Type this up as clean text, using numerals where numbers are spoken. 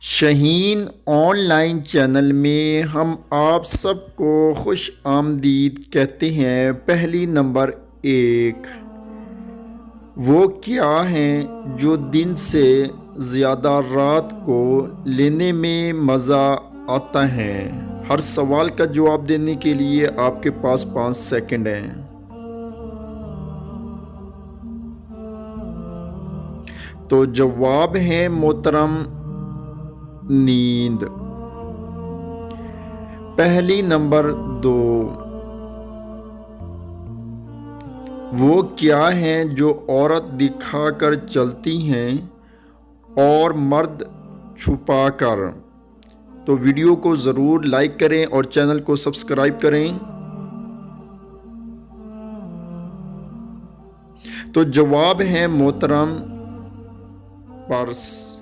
شہین on line channel میں ہم آپ سب کو خوش آمدید کہتے ہیں۔ پہلی نمبر 1، وہ کیا ہیں جو دن سے زیادہ رات کو لینے میں مزہ آتا ہے؟ ہر سوال کا جواب دینے کے لیے آپ کے پاس 5 سیکنڈ ہیں۔ تو جواب ہے محترم نیند۔ پہلی نمبر 2، وہ کیا ہیں جو عورت دکھا کر چلتی ہیں اور مرد چھپا کر؟ تو ویڈیو کو ضرور لائک کریں اور چینل کو سبسکرائب کریں۔ تو جواب ہے محترم پرس۔